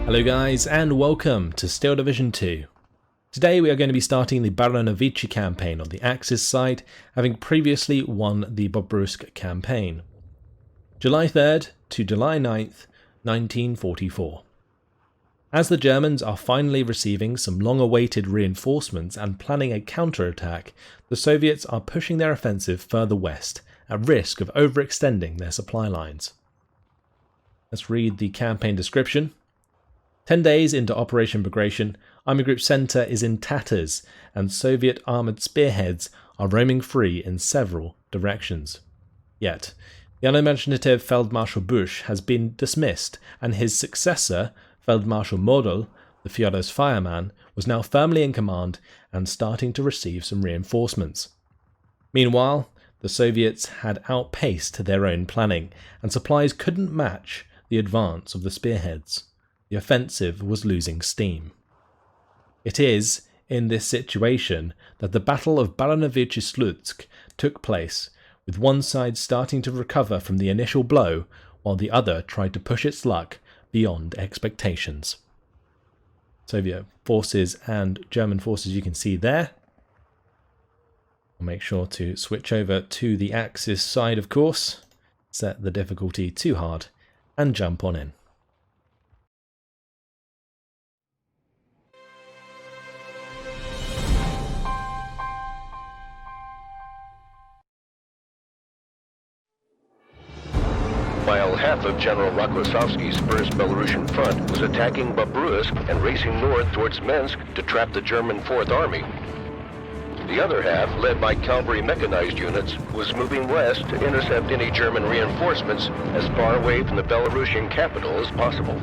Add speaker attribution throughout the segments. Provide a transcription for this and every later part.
Speaker 1: Hello guys and welcome to Steel Division 2. Today we are going to be starting the Baranavichy campaign on the Axis side, having previously won the Bobruisk campaign. July 3rd to July 9th, 1944. As the Germans are finally receiving some long-awaited reinforcements and planning a counterattack, the Soviets are pushing their offensive further west, at risk of overextending their supply lines. Let's read the campaign description. 10 days into Operation Bagration, Army Group Center is in tatters and Soviet armoured spearheads are roaming free in several directions. Yet, the unimaginative Feldmarschall Busch has been dismissed and his successor, Feldmarschall Model, the Fjord's fireman, was now firmly in command and starting to receive some reinforcements. Meanwhile, the Soviets had outpaced their own planning and supplies couldn't match the advance of the spearheads. The offensive was losing steam. It is in this situation that the Battle of Baranavichy took place, with one side starting to recover from the initial blow, while the other tried to push its luck beyond expectations. Soviet forces and German forces you can see there. I'll make sure to switch over to the Axis side, of course, set the difficulty to hard, and jump on in.
Speaker 2: While half of General Rokossovsky's First Belarusian Front was attacking Bobruisk and racing north towards Minsk to trap the German Fourth Army, the other half, led by cavalry mechanized units, was moving west to intercept any German reinforcements as far away from the Belarusian capital as possible.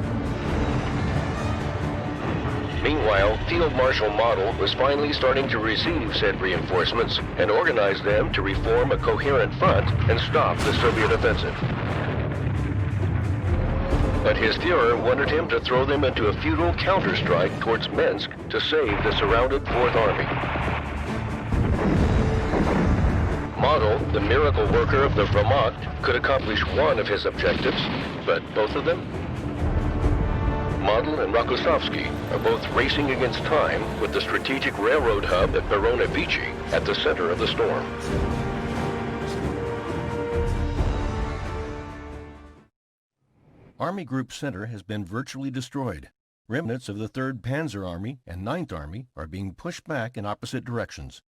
Speaker 2: Meanwhile, Field Marshal Model was finally starting to receive said reinforcements and organize them to reform a coherent front and stop the Soviet offensive. But his Führer wanted him to throw them into a futile counterstrike towards Minsk to save the surrounded Fourth Army. Model, the miracle worker of the Wehrmacht, could accomplish one of his objectives, but both of them? Model and Rokossovsky are both racing against time with the strategic railroad hub at Baranavichy at the center of the storm.
Speaker 3: Army Group Center has been virtually destroyed. Remnants of the 3rd Panzer Army and 9th Army are being pushed back in opposite directions.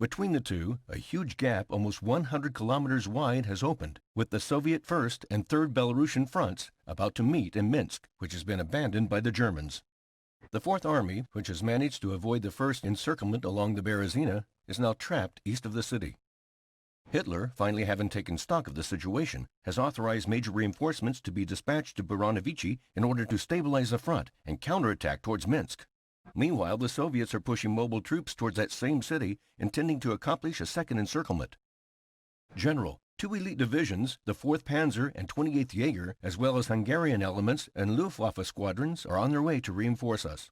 Speaker 3: Between the two, a huge gap almost 100 kilometers wide has opened, with the Soviet 1st and 3rd Belarusian fronts about to meet in Minsk, which has been abandoned by the Germans. The 4th Army, which has managed to avoid the first encirclement along the Berezina, is now trapped east of the city. Hitler, finally having taken stock of the situation, has authorized major reinforcements to be dispatched to Baranavichy in order to stabilize the front and counterattack towards Minsk. Meanwhile, the Soviets are pushing mobile troops towards that same city, intending to accomplish a second encirclement. General, 2 elite divisions, the 4th Panzer and 28th Jaeger, as well as Hungarian elements and Luftwaffe squadrons, are on their way to reinforce us.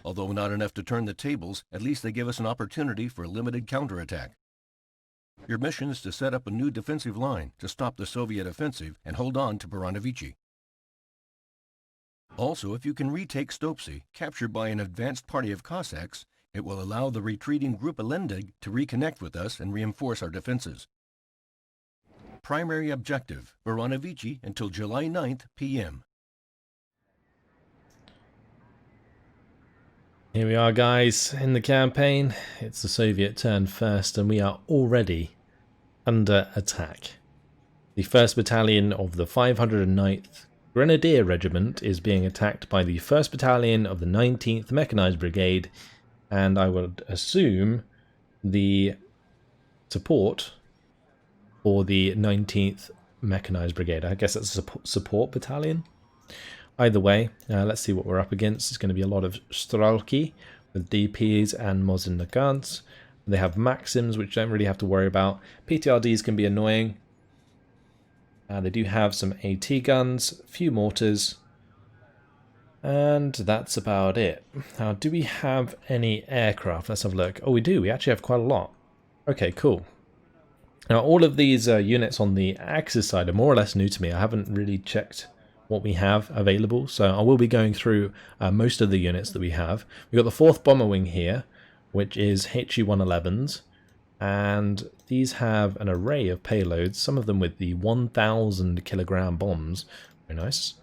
Speaker 3: Although not enough to turn the tables, at least they give us an opportunity for a limited counterattack. Your mission is to set up a new defensive line to stop the Soviet offensive and hold on to Baranavichy. Also, if you can retake Stopsy, captured by an advanced party of Cossacks, it will allow the retreating group Alendig to reconnect with us and reinforce our defenses. Primary objective, Baranavichy until July 9th p.m.
Speaker 1: Here we are guys, in the campaign. It's the Soviet turn first and we are already under attack. The 1st Battalion of the 509th Grenadier Regiment is being attacked by the 1st Battalion of the 19th Mechanized Brigade, and I would assume the support for the 19th Mechanized Brigade. I guess that's a support battalion. Either way, let's see what we're up against. It's going to be a lot of Stralki with DPs and Mosin Nagants. They have Maxims, which don't really have to worry about. PTRDs can be annoying. They do have some AT guns, a few mortars, and that's about it. Now, do we have any aircraft? Let's have a look. Oh, we do. We actually have quite a lot. Okay, cool. Now, all of these units on the Axis side are more or less new to me. I haven't really checked what we have available. So I will be going through most of the units that we have. We've got the 4th bomber wing here, which is HE-111s, and these have an array of payloads, some of them with the 1,000 kilogram bombs. Very nice.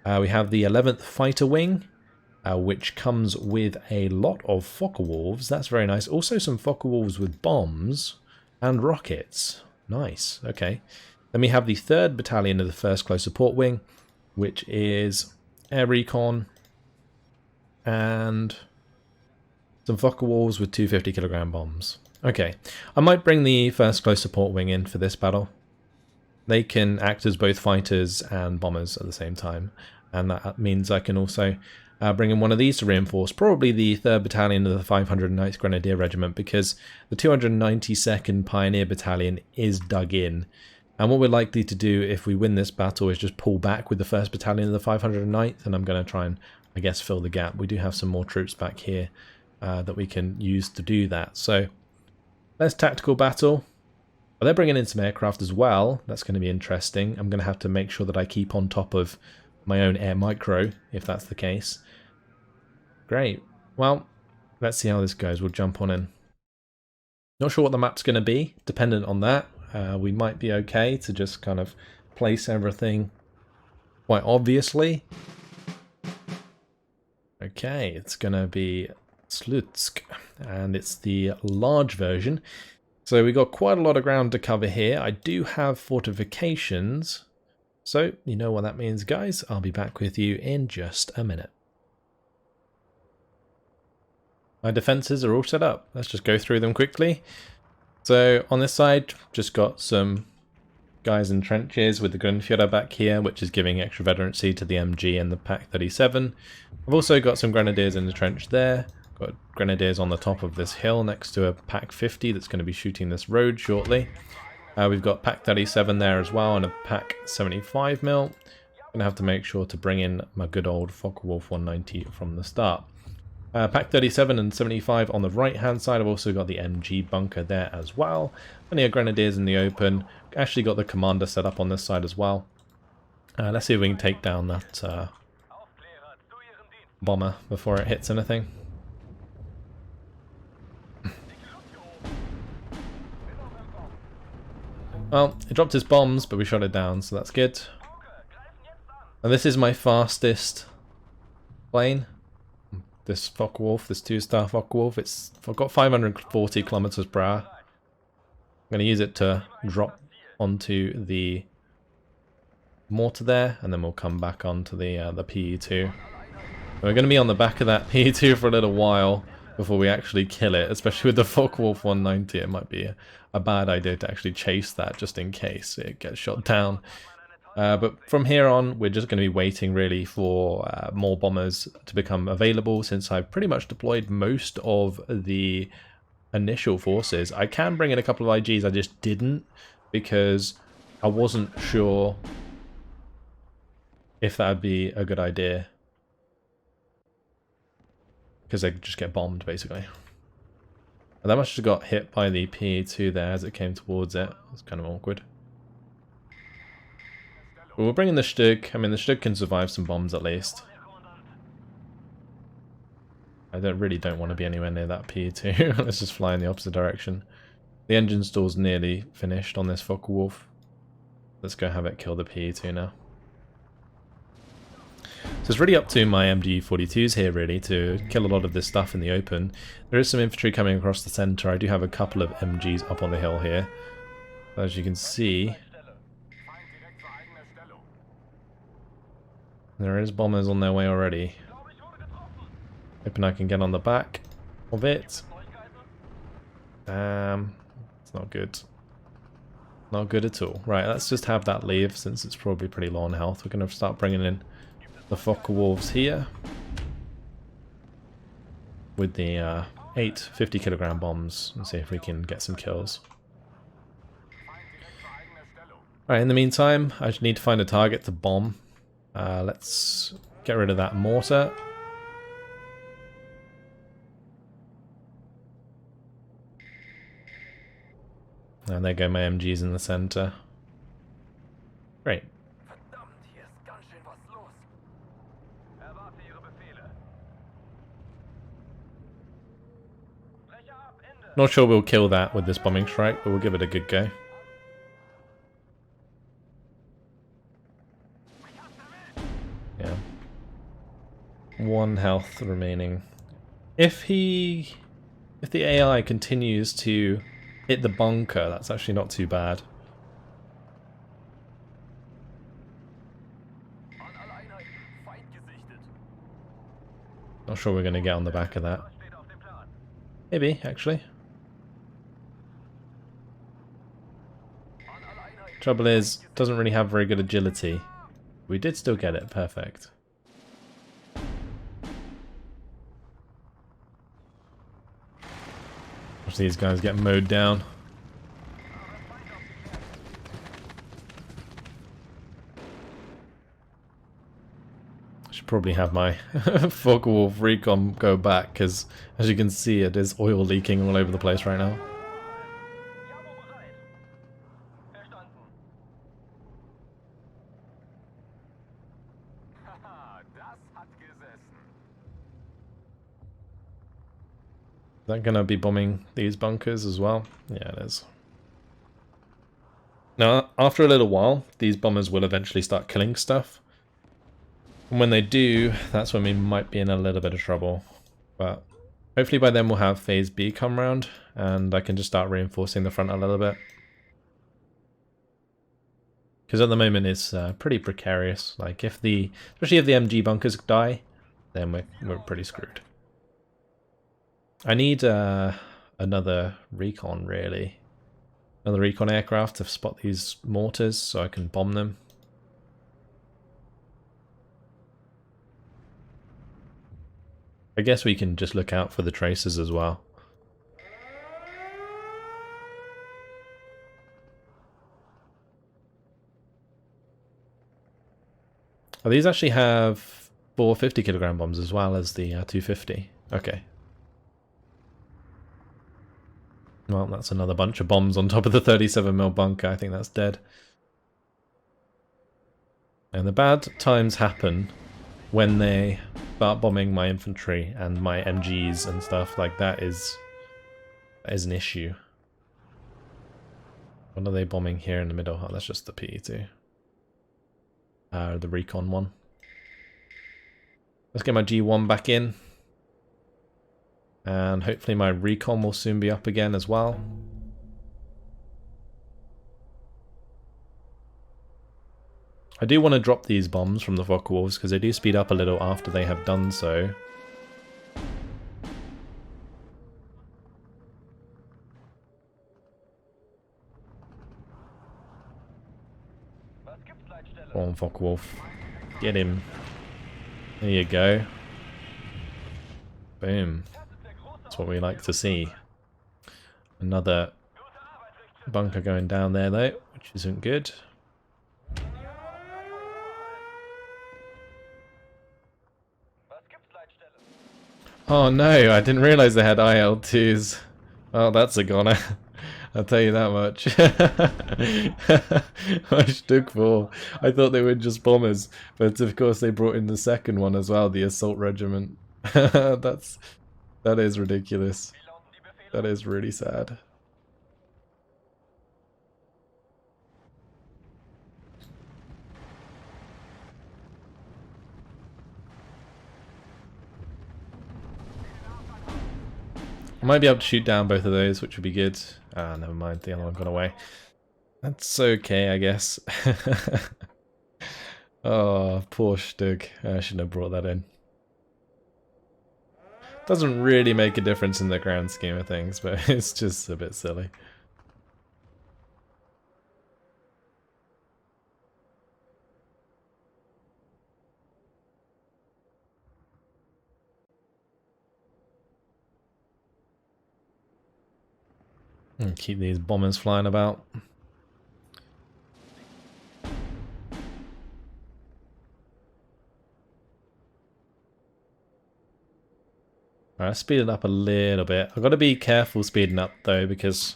Speaker 1: We have the 11th fighter wing, which comes with a lot of Focke-Wulfs. That's very nice. Also some Focke-Wulfs with bombs and rockets. Nice. Okay. Then we have the 3rd Battalion of the 1st Close Support Wing, which is Air Recon and some Focke-Wulfs with 250 kilogram bombs. Okay. I might bring the 1st Close Support Wing in for this battle. They can act as both fighters and bombers at the same time, and that means I can also bring in one of these to reinforce, probably the 3rd Battalion of the 509th Grenadier Regiment, because the 292nd Pioneer Battalion is dug in. And what we're likely to do if we win this battle is just pull back with the 1st Battalion of the 509th, and I'm going to try and, I guess, fill the gap. We do have some more troops back here that we can use to do that. So, let's tactical battle. But they're bringing in some aircraft as well. That's going to be interesting. I'm going to have to make sure that I keep on top of my own air micro, if that's the case. Great. Well, let's see how this goes. We'll jump on in. Not sure what the map's going to be. Dependent on that, we might be okay to just kind of place everything quite obviously. Okay, it's going to be Slutsk, and it's the large version. So we got quite a lot of ground to cover here. I do have fortifications, so you know what that means, guys. I'll be back with you in just a minute. My defenses are all set up. Let's just go through them quickly. So on this side, just got some guys in trenches with the Grundführer back here, which is giving extra veterancy to the MG and the Pak-37. I've also got some grenadiers in the trench there. Got grenadiers on the top of this hill next to a Pak-50 that's going to be shooting this road shortly. We've got Pak-37 there as well and a Pak-75mm. Going to have to make sure to bring in my good old Focke-Wulf 190 from the start. Pak-37 and 75 on the right hand side. I've also got the MG bunker there as well. Plenty of grenadiers in the open. Actually got the commander set up on this side as well. Let's see if we can take down that bomber before it hits anything. Well, it dropped its bombs, but we shot it down, so that's good. And this is my fastest plane. This Focke-Wulf, this 2-star Focke-Wulf. I've got 540 kilometers per hour. I'm going to use it to drop onto the mortar there, and then we'll come back onto the PE2. We're going to be on the back of that PE2 for a little while before we actually kill it, especially with the Focke-Wulf 190. It might be a bad idea to actually chase that just in case it gets shot down. But from here on, we're just going to be waiting really for more bombers to become available, since I've pretty much deployed most of the initial forces. I can bring in a couple of IGs, I just didn't because I wasn't sure if that would be a good idea. Because they just get bombed, basically. And that must have got hit by the PE2 there as it came towards it. It's kind of awkward. But we'll bring in the Stug. I mean, the Stug can survive some bombs at least. I really don't want to be anywhere near that PE2. Let's just fly in the opposite direction. The engine stall's nearly finished on this Focke-Wulf. Let's go have it kill the PE2 now. So it's really up to my MG42s here really to kill a lot of this stuff in the open. There is some infantry coming across the centre. I do have a couple of MGs up on the hill here. As you can see, there is bombers on their way already. Hoping I can get on the back of it. It's not good. Not good at all. Right, let's just have that leave since it's probably pretty low on health. We're going to start bringing in the Focke-Wulfs here with the 8 50 kilogram bombs and see if we can get some kills. Alright, in the meantime, I just need to find a target to bomb. Let's get rid of that mortar. And there go my MGs in the center. Great. Not sure we'll kill that with this bombing strike, but we'll give it a good go. Yeah. 1 health remaining. If the AI continues to hit the bunker, that's actually not too bad. Not sure we're going to get on the back of that. Maybe, actually. Trouble is, doesn't really have very good agility. We did still get it, perfect. Watch these guys get mowed down. I should probably have my Focke-Wulf recon go back, because as you can see it is oil leaking all over the place right now. Is that going to be bombing these bunkers as well? Yeah, it is. Now, after a little while, these bombers will eventually start killing stuff. And when they do, that's when we might be in a little bit of trouble. But hopefully by then we'll have Phase B come round, and I can just start reinforcing the front a little bit. Because at the moment it's pretty precarious. Like especially if the MG bunkers die, then we're pretty screwed. I need another recon, really. Another recon aircraft to spot these mortars so I can bomb them. I guess we can just look out for the tracers as well. Oh, these actually have 4 50-kilogram bombs as well as the 250. Okay. Well, that's another bunch of bombs on top of the 37mm bunker. I think that's dead. And the bad times happen when they start bombing my infantry and my MGs and stuff. Like that is an issue. What are they bombing here in the middle? Oh, that's just the PE2. The recon one. Let's get my G1 back in. And hopefully my recon will soon be up again as well. I do want to drop these bombs from the Focke-Wulfs because they do speed up a little after they have done so. Come on, Focke-Wulf. Get him. There you go. Boom. That's what we like to see. Another bunker going down there though, which isn't good. Oh no, I didn't realise they had IL-2s. Oh, that's a goner. I'll tell you that much. I thought they were just bombers, but of course they brought in the second one as well, the assault regiment. That is ridiculous. That is really sad. I might be able to shoot down both of those, which would be good. Ah, never mind, the other one got away. That's okay, I guess. Oh, poor Stug. I shouldn't have brought that in. Doesn't really make a difference in the grand scheme of things, but it's just a bit silly. And keep these bombers flying about. Alright, speed it up a little bit. I've got to be careful speeding up though, because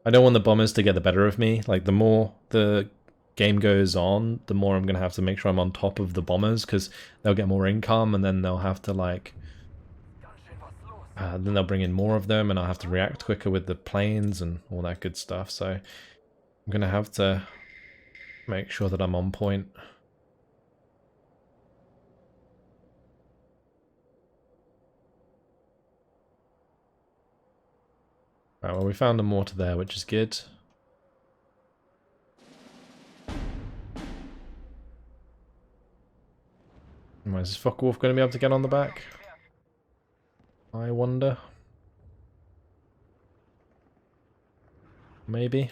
Speaker 1: I don't want the bombers to get the better of me. Like the more the game goes on, the more I'm going to have to make sure I'm on top of the bombers, because they'll get more income and then they'll have to like then they'll bring in more of them and I'll have to react quicker with the planes and all that good stuff. So I'm going to have to make sure that I'm on point. Right, well, we found a mortar there, which is good. Is this Focke-Wulf going to be able to get on the back? I wonder. Maybe.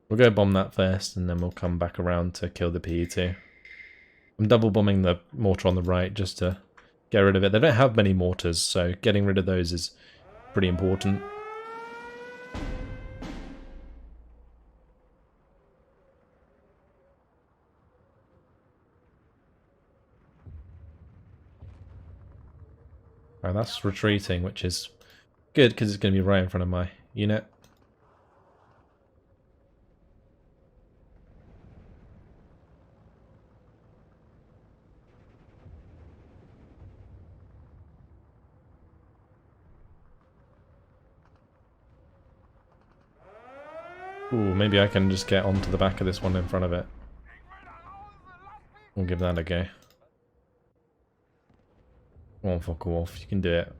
Speaker 1: We'll go bomb that first, and then we'll come back around to kill the PE2. I'm double bombing the mortar on the right just to get rid of it. They don't have many mortars, so getting rid of those is pretty important. Right, that's retreating, which is good because it's going to be right in front of my unit. Ooh, maybe I can just get onto the back of this one in front of it. We'll give that a go. Come on, Focke-Wulf, you can do it.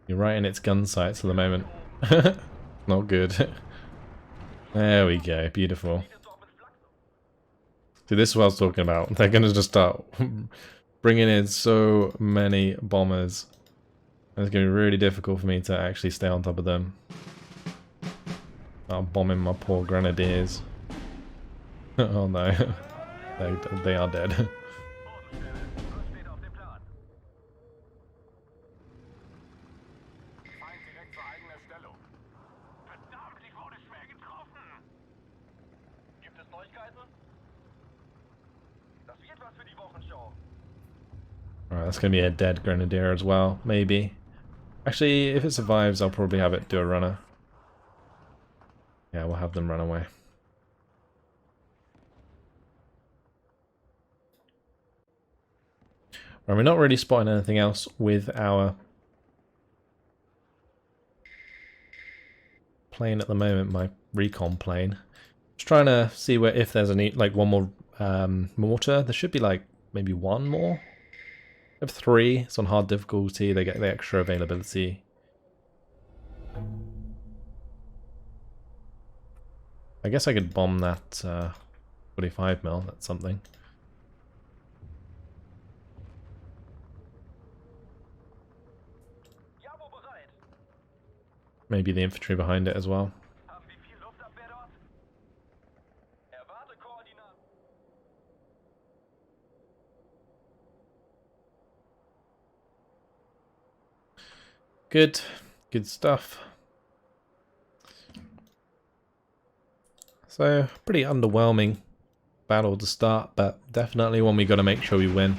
Speaker 1: You're right in its gun sights at the moment. Not good. There we go, beautiful. See, this is what I was talking about. They're going to just start bringing in so many bombers. And it's going to be really difficult for me to actually stay on top of them. I'm bombing my poor grenadiers. Oh no, they are dead. Alright, that's going to be a dead grenadier as well, maybe. Actually, if it survives, I'll probably have it do a runner. Yeah, we'll have them run away. Right, we're not really spotting anything else with our plane at the moment, my recon plane. Just trying to see where if there's any, like one more mortar. There should be like maybe one more. I have 3. It's on hard difficulty. They get the extra availability. I guess I could bomb that 45mm. That's something. Maybe the infantry behind it as well. Good. Good stuff. So, pretty underwhelming battle to start, but definitely one we got to make sure we win.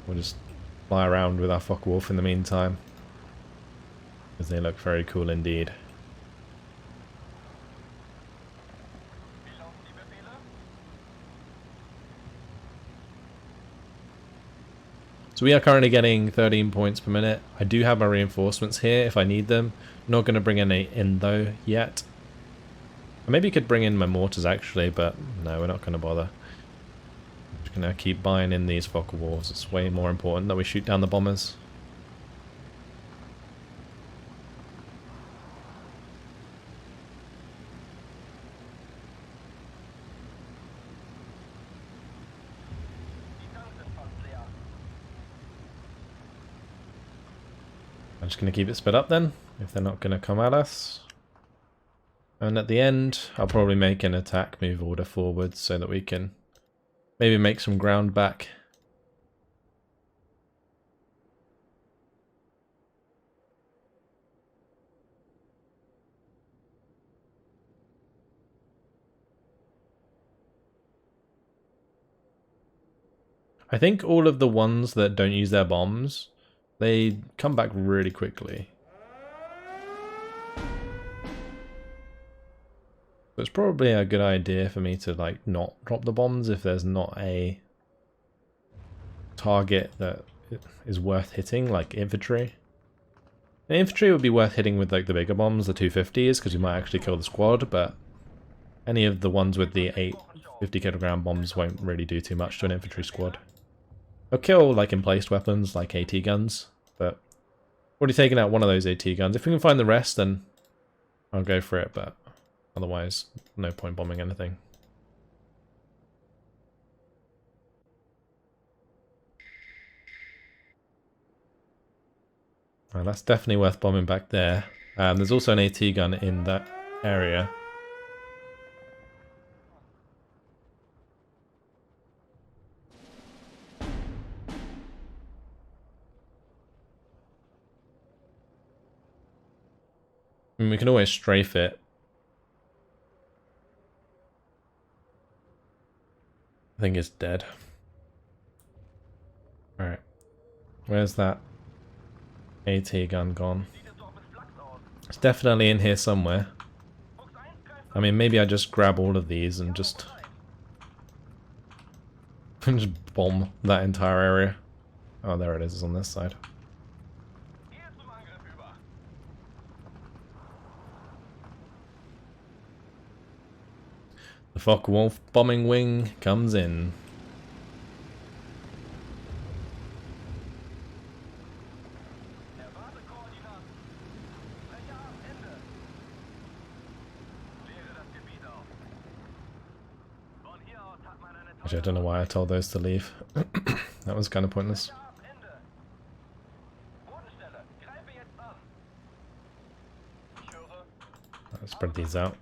Speaker 1: We'll just fly around with our Focke-Wulf in the meantime, because they look very cool indeed. So we are currently getting 13 points per minute. I do have my reinforcements here if I need them. I'm not going to bring any in though yet. I maybe could bring in my mortars actually, but no, we're not going to bother. I'm just going to keep buying in these Focke-Wulfs. It's way more important that we shoot down the bombers. I'm just going to keep it sped up then, if they're not going to come at us. And at the end, I'll probably make an attack move order forward so that we can maybe make some ground back. I think all of the ones that don't use their bombs, they come back really quickly. So it's probably a good idea for me to like not drop the bombs if there's not a target that is worth hitting, like infantry. And infantry would be worth hitting with like the bigger bombs, the 250s, because you might actually kill the squad, but any of the ones with the 850 kilogram bombs won't really do too much to an infantry squad. They'll kill like emplaced weapons like AT guns, but already taken out one of those AT guns. If we can find the rest, then I'll go for it, but otherwise, no point bombing anything. Well, that's definitely worth bombing back there. There's also an AT gun in that area. I mean, we can always strafe it. I think it's dead. Alright. Where's that AT gun gone? It's definitely in here somewhere. I mean, maybe I just grab all of these and just bomb that entire area. Oh, there it is. It's on this side. The Focke-Wulf bombing wing comes in. Actually, I don't know why I told those to leave. That was kind of pointless. Let's spread these out.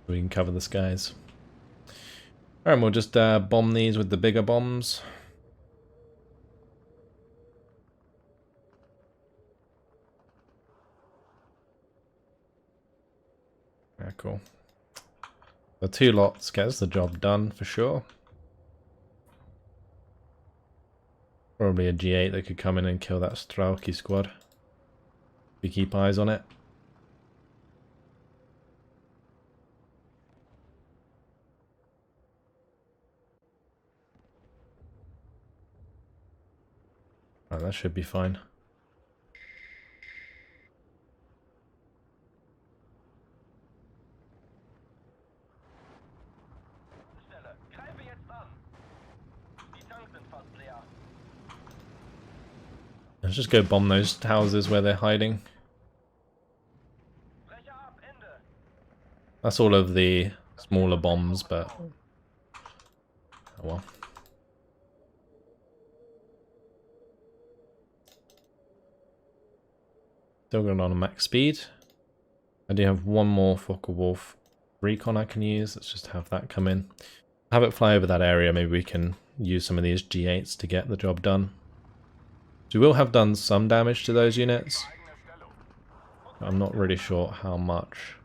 Speaker 1: We can cover the skies. Alright, we'll just bomb these with the bigger bombs. Yeah, cool. The 2 lots gets the job done for sure. Probably a G8 that could come in and kill that Strelki squad. We keep eyes on it. Oh, that should be fine. Let's just go bomb those houses where they're hiding. That's all of the smaller bombs, but oh well. Still going on max speed. I do have one more Focke-Wulf recon I can use. Let's just have that come in. Have it fly over that area. Maybe we can use some of these G8s to get the job done. So we will have done some damage to those units. I'm not really sure how much.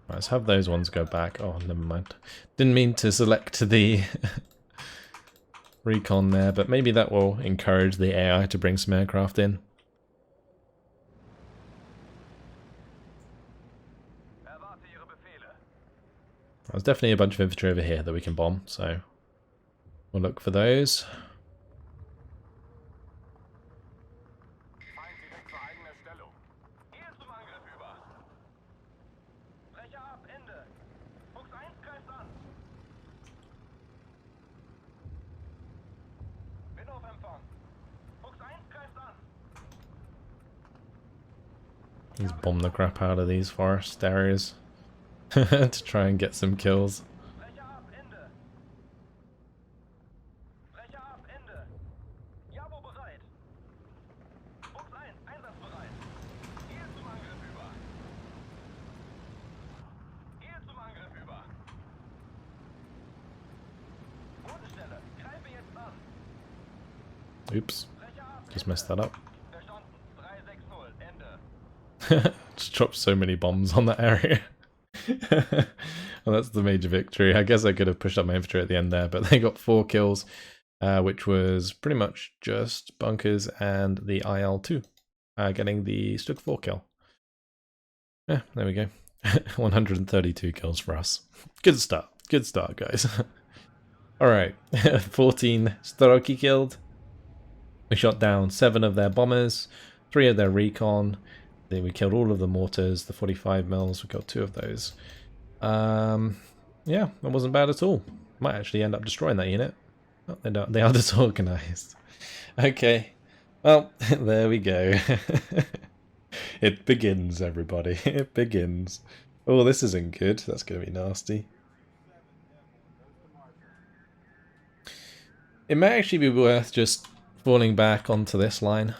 Speaker 1: Right, let's have those ones go back. Oh, never mind. Didn't mean to select the recon there, but maybe that will encourage the AI to bring some aircraft in. There's definitely a bunch of infantry over here that we can bomb, so we'll look for those. Let's bomb the crap out of these forest areas to try and get some kills. Oops, just messed that up. Just dropped so many bombs on that area. Well, that's the major victory. I guess I could have pushed up my infantry at the end there, but they got 4 kills. which was pretty much just bunkers and the IL-2, getting the Stug 4 kill. Yeah, there we go. 132 kills for us. Good start, guys. Alright, 14 Staroki killed. We shot down 7 of their bombers, 3 of their recon. Then we killed all of the mortars, the 45 mils. We got 2 of those. Yeah, that wasn't bad at all. Might actually end up destroying that unit. Oh, they don't. They are disorganized. Okay. Well, there we go. It begins, everybody. It begins. Oh, this isn't good. That's going to be nasty. It may actually be worth just falling back onto this line.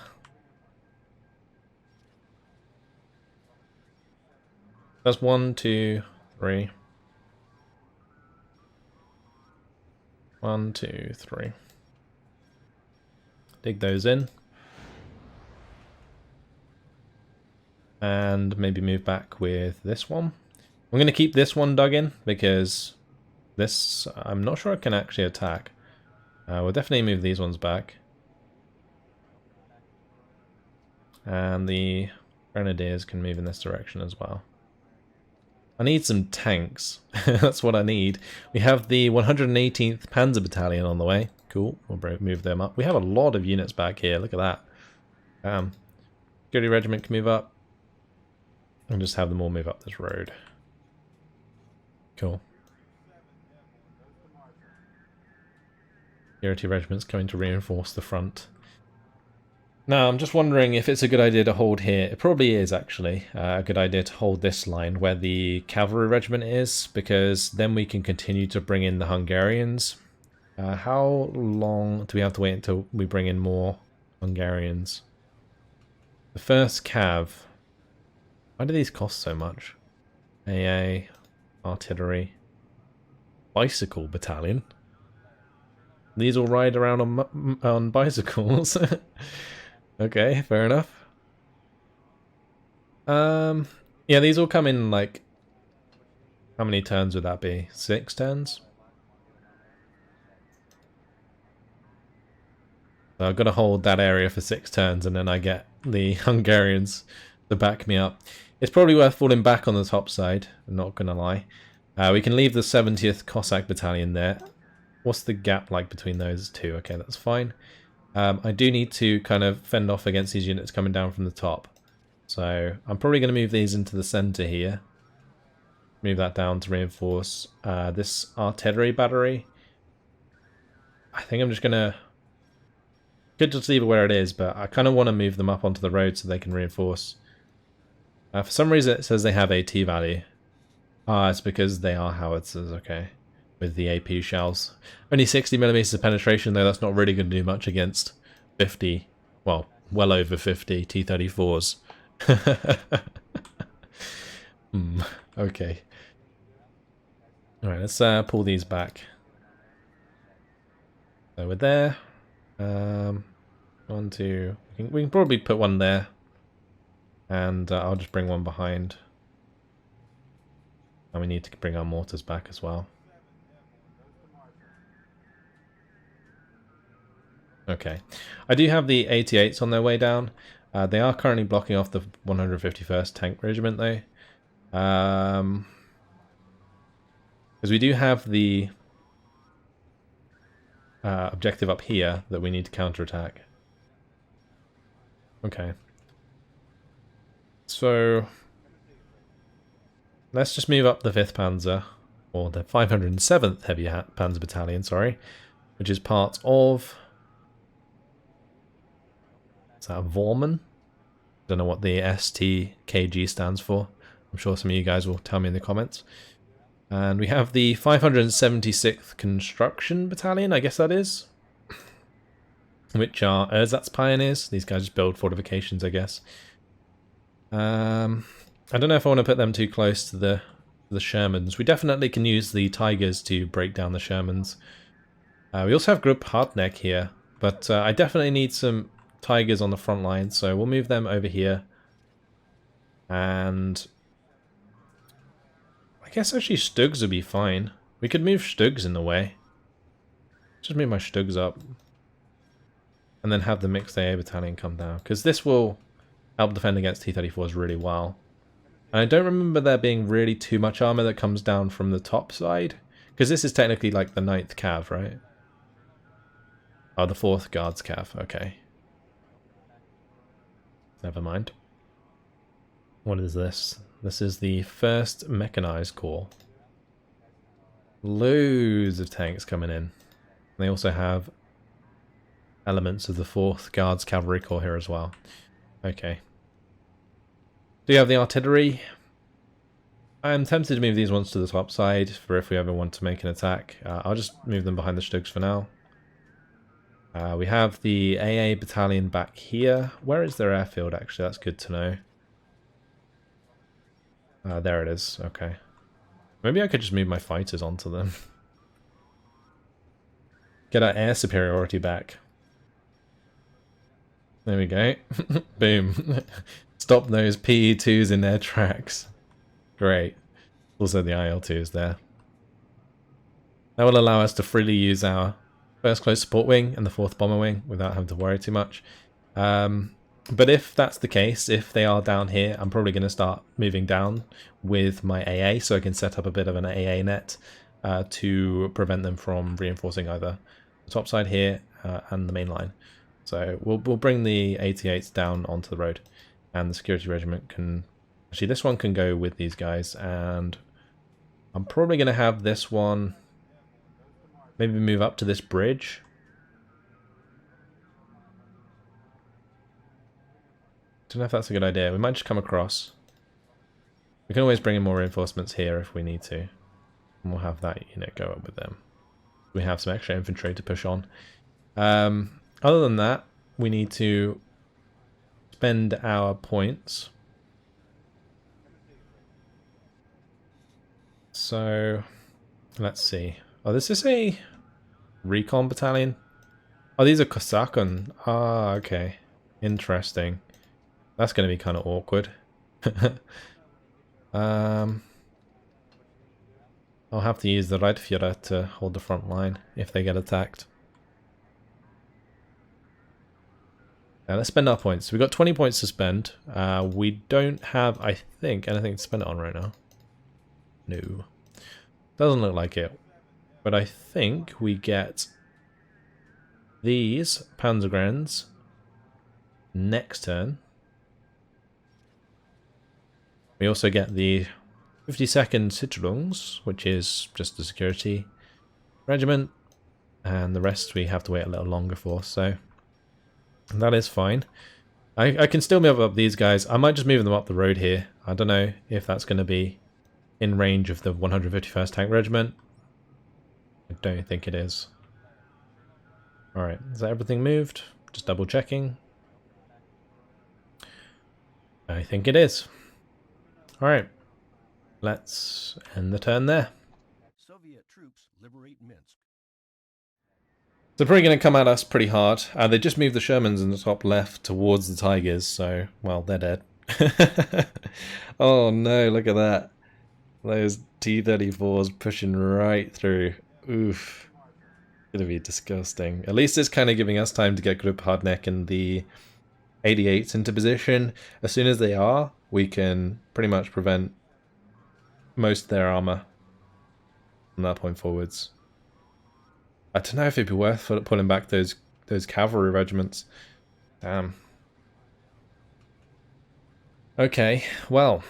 Speaker 1: That's 1, 2, 3. 1, 2, 3. Dig those in. And maybe move back with this one. I'm going to keep this one dug in because this, I'm not sure I can actually attack. We'll definitely move these ones back. And the Grenadiers can move in this direction as well. I need some tanks. That's what I need. We have the 118th Panzer Battalion on the way. Cool. We'll move them up. We have a lot of units back here. Look at that. Security Regiment can move up. And just have them all move up this road. Cool. Security Regiment's going to reinforce the front. Now, I'm just wondering if it's a good idea to hold here. It probably is, actually, a good idea to hold this line where the cavalry regiment is, because then we can continue to bring in the Hungarians. How long do we have to wait until we bring in more Hungarians? The first cav. Why do these cost so much? AA, artillery, bicycle battalion. These all ride around on bicycles. Okay, fair enough. Yeah, these all come in like... How many turns would that be? 6 turns? So I've got to hold that area for 6 turns and then I get the Hungarians to back me up. It's probably worth falling back on the top side, I'm not going to lie. We can leave the 70th Cossack Battalion there. What's the gap like between those two? Okay, that's fine. I do need to kind of fend off against these units coming down from the top. So I'm probably going to move these into the center here. Move that down to reinforce this artillery battery. I think I'm just going to... Could just leave it where it is, but I kind of want to move them up onto the road so they can reinforce. For some reason it says they have AT value. It's because they are howitzers, okay. With the AP shells. Only 60mm of penetration though, that's not really going to do much against 50, well over 50 T-34s. Okay. Alright, let's pull these back. So we're there. 1, 2, we can probably put one there. And I'll just bring one behind. And we need to bring our mortars back as well. Okay. I do have the 88s on their way down. They are currently blocking off the 151st Tank Regiment though. Because we do have the objective up here that we need to counterattack. Okay. So let's just move up the 5th Panzer, or the 507th Heavy Panzer Battalion, sorry, which is part of... Is that Vorman? Don't know what the STKG stands for. I'm sure some of you guys will tell me in the comments. And we have the 576th Construction Battalion, I guess that is. Which are Ersatz Pioneers. These guys just build fortifications, I guess. I don't know if I want to put them too close to the Shermans. We definitely can use the Tigers to break down the Shermans. We also have Group Hartneck here, but I definitely need some Tigers on the front line, so we'll move them over here. And I guess actually Stugs would be fine. We could move Stugs in the way. just move my Stugs up. And then have the mixed AA battalion come down. Because this will help defend against T-34s really well. And I don't remember there being really too much armor that comes down from the top side. Because this is technically like the 9th Cav, right? Oh, the 4th Guards Cav, okay. Never mind. What is this? This is the 1st Mechanized Corps. Loads of tanks coming in. They also have elements of the 4th Guards Cavalry Corps here as well. Okay. Do you have the artillery? I'm tempted to move these ones to the top side for if we ever want to make an attack. I'll just move them behind the Stugs for now. We have the AA battalion back here. Where is their airfield actually? That's good to know. There it is. Okay. Maybe I could just move my fighters onto them. Get our air superiority back. There we go. Boom. Stop those PE2s in their tracks. Great. Also the IL2s there. That will allow us to freely use our 1st Close Support Wing and the 4th Bomber Wing without having to worry too much. But if that's the case, if they are down here, I'm probably going to start moving down with my AA so I can set up a bit of an AA net to prevent them from reinforcing either the top side here and the main line. So we'll bring the 88s down onto the road, and the security regiment can... Actually, this one can go with these guys, and I'm probably going to have this one maybe move up to this bridge. Don't know if that's a good idea. We might just come across. We can always bring in more reinforcements here if we need to. And we'll have that unit go up with them. We have some extra infantry to push on. Other than that, we need to spend our points. So, let's see. Oh, this is a recon battalion. Oh, these are Kosakan. Ah, okay. Interesting. That's going to be kind of awkward. I'll have to use the Reitführer to hold the front line if they get attacked. Now let's spend our points. We've got 20 points to spend. We don't have, I think, anything to spend it on right now. No. Doesn't look like it. But I think we get these Panzergrenz next turn. We also get the 52nd Sicherungs, which is just the security regiment, and the rest we have to wait a little longer for, so that is fine. I can still move up these guys. I might just move them up the road here. I don't know if that's going to be in range of the 151st Tank Regiment. I don't think it is. Alright, is that everything moved? Just double checking. I think it is. Alright, let's end the turn there.
Speaker 3: Soviet troops liberate Minsk.
Speaker 1: They're probably going to come at us pretty hard. They just moved the Shermans in the top left towards the Tigers, so, well, they're dead. Oh no, look at that. Those T-34s pushing right through. Oof. Gonna be disgusting. At least it's kind of giving us time to get Gruppe Hardneck and the 88s into position. As soon as they are, we can pretty much prevent most of their armor from that point forwards. I don't know if it'd be worth pulling back those cavalry regiments. Damn. Okay, well,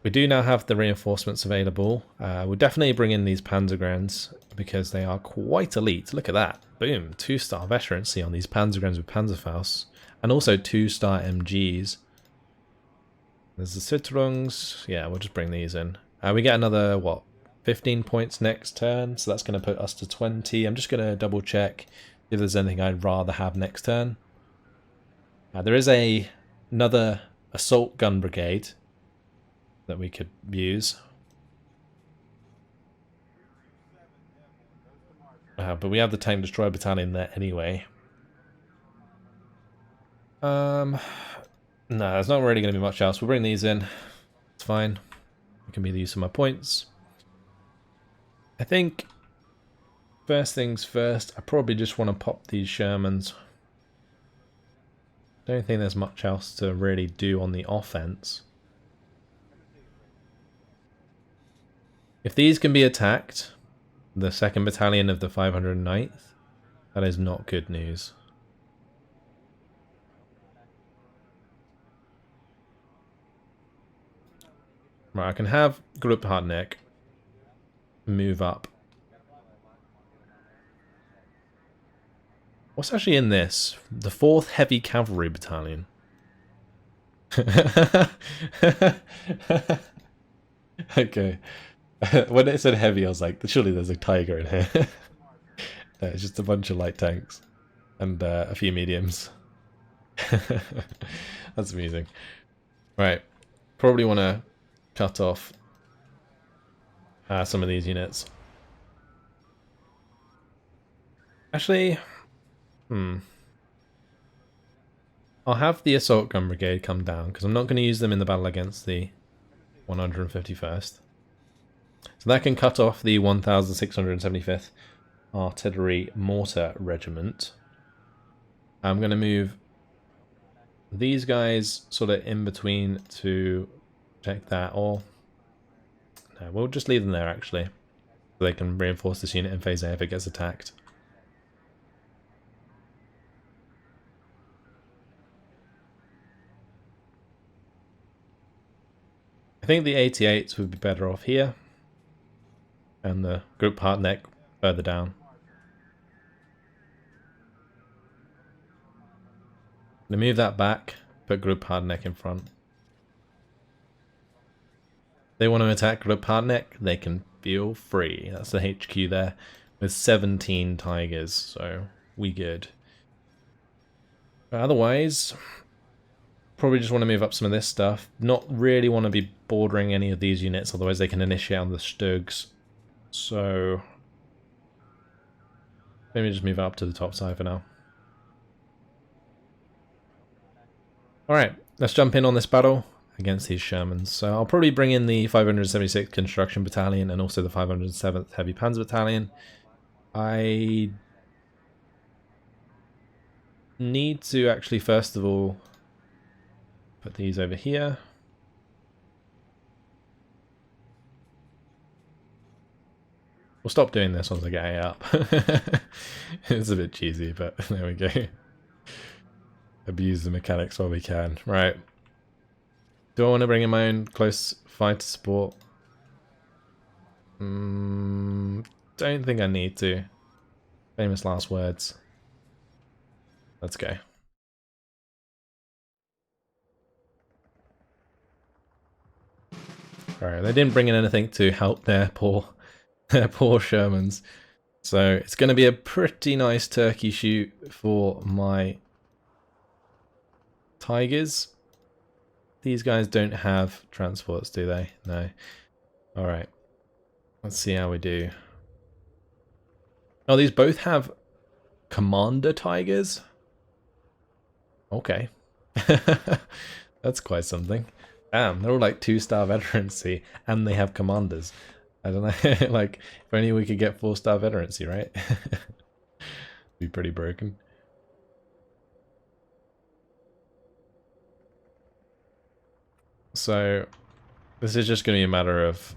Speaker 1: we do now have the reinforcements available. We'll definitely bring in these Panzergrenz because they are quite elite. Look at that. Boom, 2-star veterancy on these Panzergrenz with Panzerfaust. And also 2-star MGs. There's the Sicherungs. Yeah, we'll just bring these in. We get another, what, 15 points next turn. So that's going to put us to 20. I'm just going to double check if there's anything I'd rather have next turn. There is another assault gun brigade that we could use. But we have the tank destroyer battalion there anyway. No, there's not really going to be much else. We'll bring these in. It's fine. I can be the use of my points. I think First things first, I probably just want to pop these Shermans. Don't think there's much else to really do on the offense. If these can be attacked, the 2nd Battalion of the 509th, that is not good news. Right, I can have Grupp Hartneck move up. What's actually in this? The 4th Heavy Cavalry Battalion. Okay. When it said heavy, I was like, surely there's a tiger in here. No, it's just a bunch of light tanks. And a few mediums. That's amusing. Right. Probably want to cut off some of these units. Actually... I'll have the Assault Gun Brigade come down, because I'm not going to use them in the battle against the 151st. So that can cut off the 1675th Artillery Mortar Regiment. I'm going to move these guys sort of in between to protect that, or... No, we'll just leave them there, actually. So they can reinforce this unit in Phase A if it gets attacked. I think the 88s would be better off here, and the Grupp Hartneck further down. I'm going to move that back, put Grupp Hartneck in front. If they want to attack Grupp Hartneck, they can feel free. That's the HQ there, with 17 Tigers, so we good. But otherwise... Probably just want to move up some of this stuff. Not really want to be bordering any of these units, otherwise they can initiate on the Stugs. So... maybe just move up to the top side for now. Alright, let's jump in on this battle against these Shermans. So I'll probably bring in the 576th Construction Battalion and also the 507th Heavy Panzer Battalion. I need to actually first of all... put these over here. We'll stop doing this once I get A up. It's a bit cheesy, but there we go. Abuse the mechanics while we can. Right. Do I want to bring in my own close fighter support? Don't think I need to. Famous last words. Let's go. Alright, they didn't bring in anything to help their poor Shermans. So it's going to be a pretty nice turkey shoot for my Tigers. These guys don't have transports, do they? No. Alright. Let's see how we do. Oh, these both have Commander Tigers? Okay. That's quite something. Damn, they're all like 2-star veterancy, and they have commanders. I don't know, like, if only we could get 4-star veterancy, right? Be pretty broken. So, this is just going to be a matter of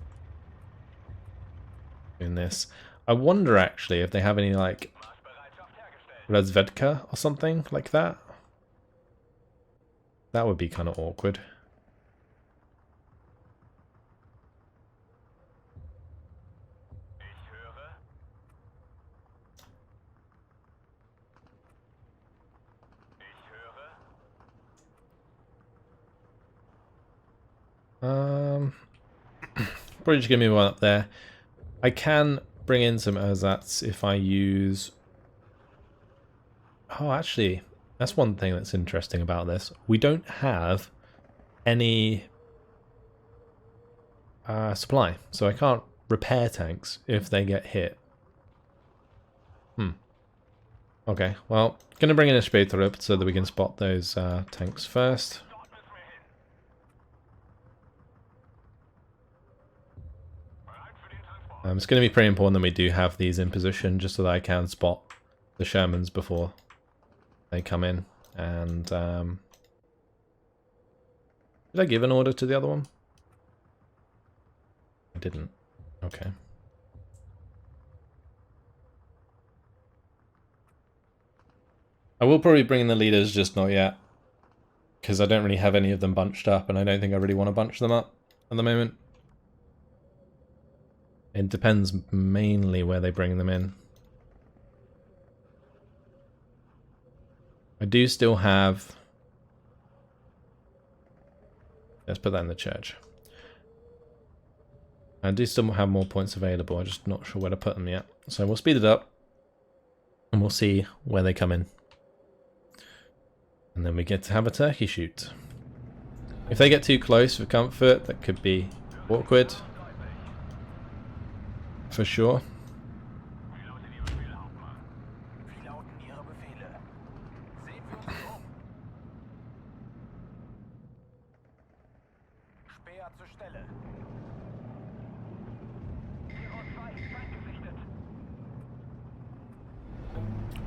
Speaker 1: doing this. I wonder, actually, if they have any, like, Razvedka or something like that. That would be kind of awkward. Probably just give me one up there. I can bring in some ersatz if I use... Oh, actually, that's one thing that's interesting about this. We don't have any supply, so I can't repair tanks if they get hit. Okay, well, gonna bring in a Spätrupp so that we can spot those tanks first. It's going to be pretty important that we do have these in position just so that I can spot the Shermans before they come in. And did I give an order to the other one? I didn't. Okay. I will probably bring in the leaders, just not yet. Because I don't really have any of them bunched up, and I don't think I really want to bunch them up at the moment. It depends mainly where they bring them in. I do still have... Let's put that in the church. I do still have more points available, I'm just not sure where to put them yet. So we'll speed it up, and we'll see where they come in. And then we get to have a turkey shoot. If they get too close for comfort, that could be awkward. For sure.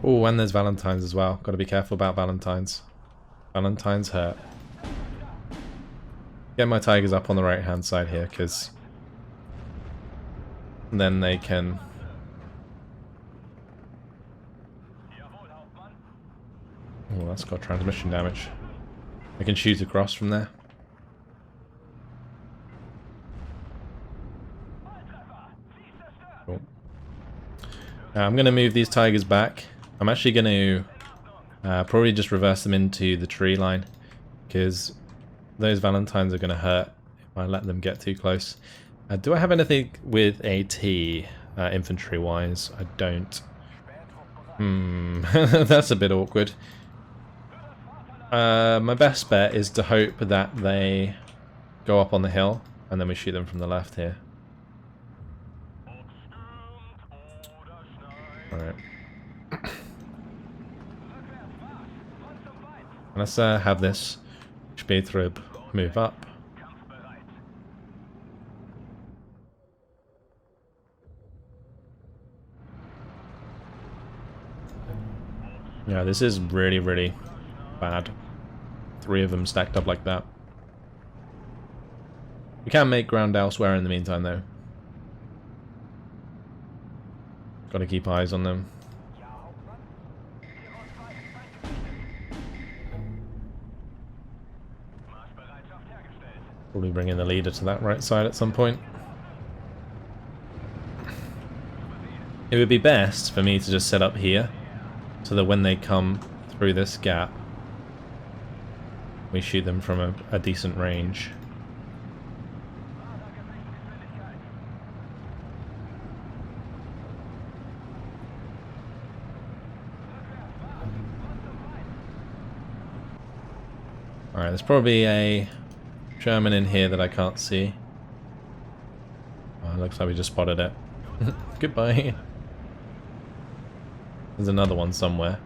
Speaker 1: Oh, and there's Valentine's as well. Got to be careful about Valentine's. Valentine's hurt. Get my tigers up on the right hand side here, because then they can... Oh, that's got transmission damage. They can shoot across from there. Cool. I'm going to move these tigers back. I'm actually going to probably just reverse them into the tree line, because those Valentines are going to hurt if I let them get too close. Do I have anything with AT infantry-wise? I don't. That's a bit awkward. My best bet is to hope that they go up on the hill, and then we shoot them from the left here. Alright. Let's have this Spätrib move up. Yeah, this is really, really bad. 3 of them stacked up like that. We can make ground elsewhere in the meantime, though. Gotta keep eyes on them. Probably bring in the leader to that right side at some point. It would be best for me to just set up here, so that when they come through this gap, we shoot them from a decent range. Alright, there's probably a German in here that I can't see. Oh, it looks like we just spotted it. Goodbye. There's another one somewhere,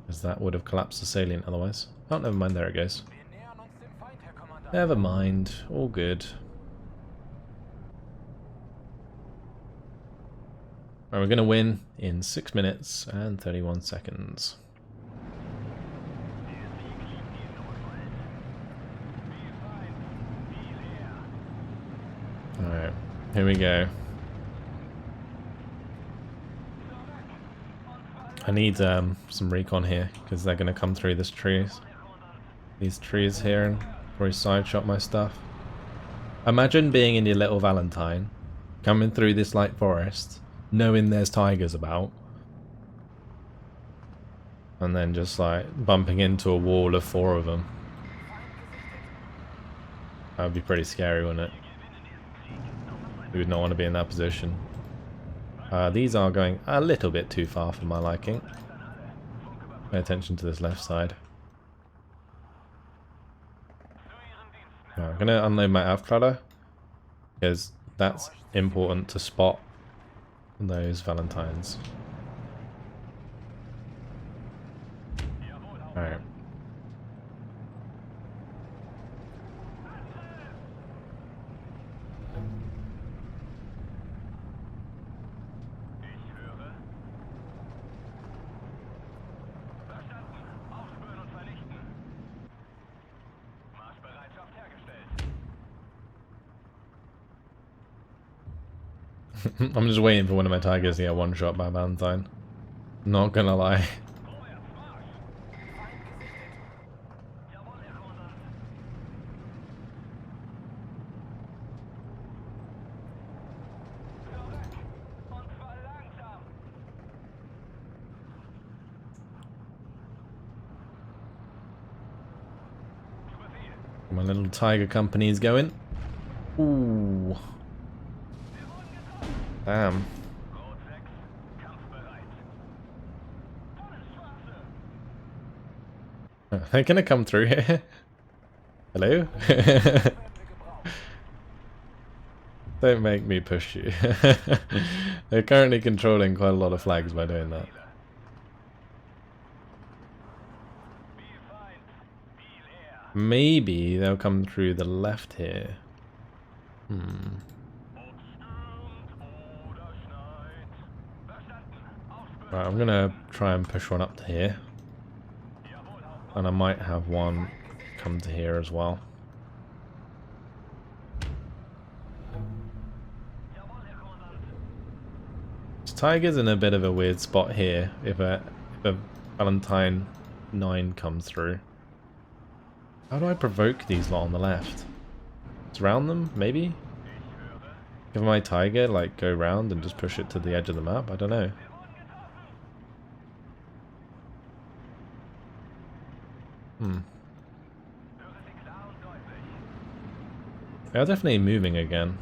Speaker 1: because that would have collapsed the salient otherwise. Oh, never mind, there it goes. Never mind, all good. Alright, we're going to win in 6 minutes and 31 seconds. Alright, here we go. I need some recon here, because they're going to come through these trees here, and probably side shot my stuff. Imagine being in your little Valentine, coming through this light forest, knowing there's tigers about, and then just like bumping into a wall of 4 of them. That would be pretty scary, wouldn't it? We would not want to be in that position. These are going a little bit too far for my liking. Pay attention to this left side. Right, I'm going to unload my Aufkladder, because that's important to spot those Valentines. Alright. I'm just waiting for one of my tigers to get one shot by Valentine. Not gonna lie. My little tiger company is going. Ooh. Damn. They're gonna come through here. Hello? Don't make me push you. They're currently controlling quite a lot of flags by doing that. Maybe they'll come through the left here. Right, I'm gonna try and push one up to here. And I might have one come to here as well. This tiger's in a bit of a weird spot here if a Valentine 9 comes through. How do I provoke these lot on the left? Surround them, maybe? Give my tiger, like, go round and just push it to the edge of the map? I don't know. They are definitely moving again.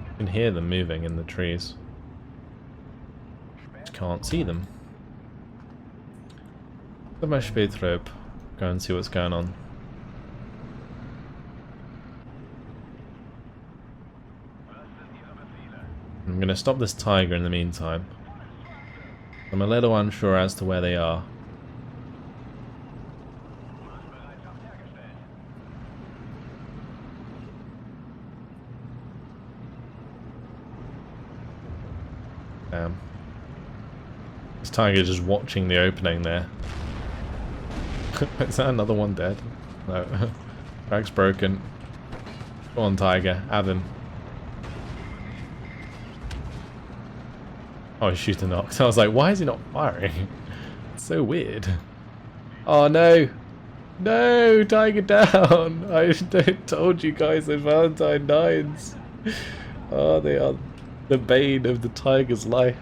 Speaker 1: You can hear them moving in the trees. Just can't see them. Let my speedtrip go and see what's going on. I'm gonna stop this tiger in the meantime. I'm a little unsure as to where they are. Damn. This tiger is just watching the opening there. Is that another one dead? No. Frag's broken. Go on, tiger. Have him. Oh, he's shooting Ox. I was like, why is he not firing? It's so weird. Oh no! No! Tiger down! I told you guys those Valentine 9s. Oh, they are the bane of the tiger's life.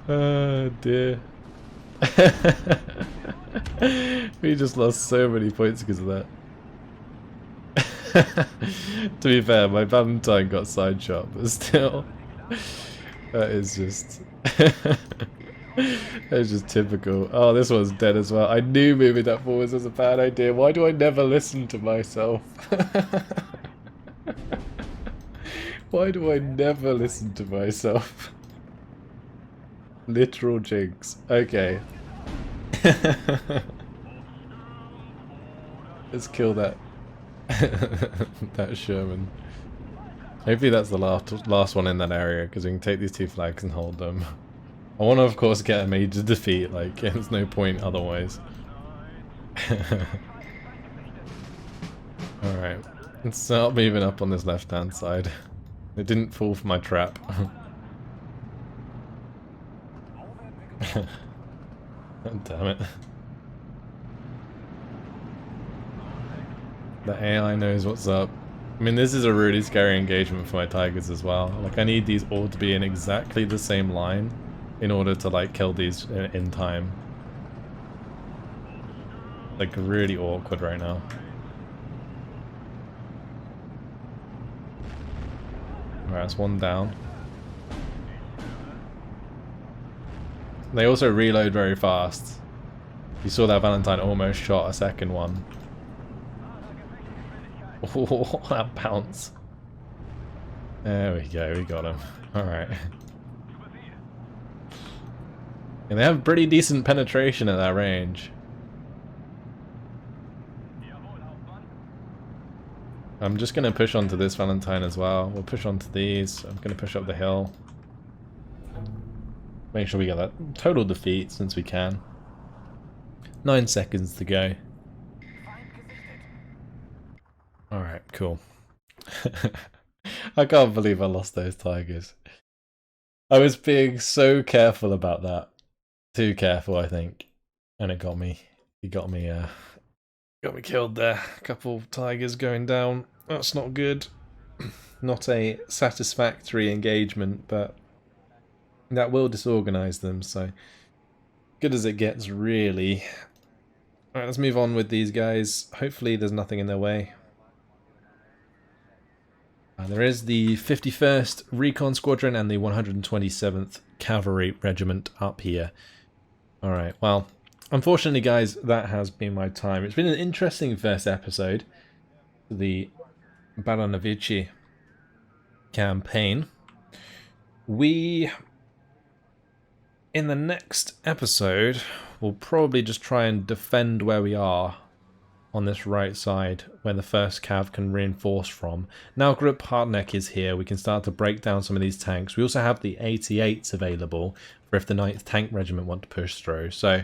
Speaker 1: Oh dear. We just lost so many points because of that. To be fair, my Valentine got side shot, but still. That is just... That's just typical. Oh, this one's dead as well. I knew moving that forwards was a bad idea. Why do I never listen to myself? Why do I never listen to myself? Literal jinx. Okay. Let's kill that. That Sherman. Hopefully that's the last one in that area, because we can take these two flags and hold them. I want to, of course, get a major defeat. Like, there's no point otherwise. Alright. Let's start moving up on this left-hand side. It didn't fall for my trap. Damn it. The AI knows what's up. I mean, this is a really scary engagement for my tigers as well. Like, I need these all to be in exactly the same line in order to, like, kill these in time. Like, really awkward right now. Alright, that's one down. They also reload very fast. You saw that Valentine almost shot a second one. Oh, that bounce. There we go, we got him. Alright. And they have pretty decent penetration at that range. I'm just going to push onto this Valentine as well. We'll push onto these. I'm going to push up the hill. Make sure we get that total defeat since we can. 9 seconds to go. Alright, cool. I can't believe I lost those tigers. I was being so careful about that. Too careful, I think. And it got me. It got me killed there. A couple tigers going down. That's not good. Not a satisfactory engagement, but that will disorganize them, so good as it gets, really. Alright, let's move on with these guys. Hopefully there's nothing in their way. There is the 51st Recon Squadron and the 127th Cavalry Regiment up here. Alright, well, unfortunately, guys, that has been my time. It's been an interesting first episode, the Baranavichy campaign. In the next episode, we'll probably just try and defend where we are on this right side, where the first cav can reinforce from. Now Group Hartneck is here, we can start to break down some of these tanks. We also have the 88s available for if the 9th Tank Regiment want to push through, so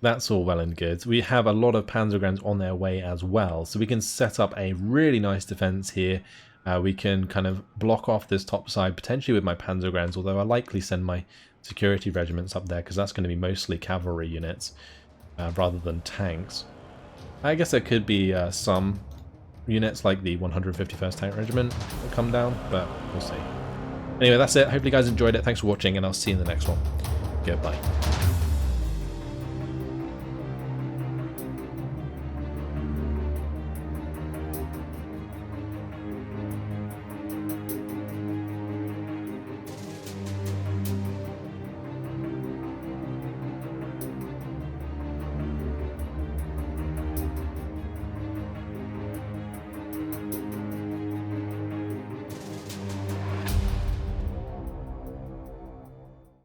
Speaker 1: that's all well and good. We have a lot of Panzergrens on their way as well, so we can set up a really nice defense here. We can kind of block off this top side, potentially with my Panzergrens, although I'll likely send my security regiments up there because that's going to be mostly cavalry units rather than tanks. I guess there could be some units like the 151st Tank Regiment that come down, but we'll see. Anyway, that's it. Hopefully you guys enjoyed it. Thanks for watching, and I'll see you in the next one. Goodbye.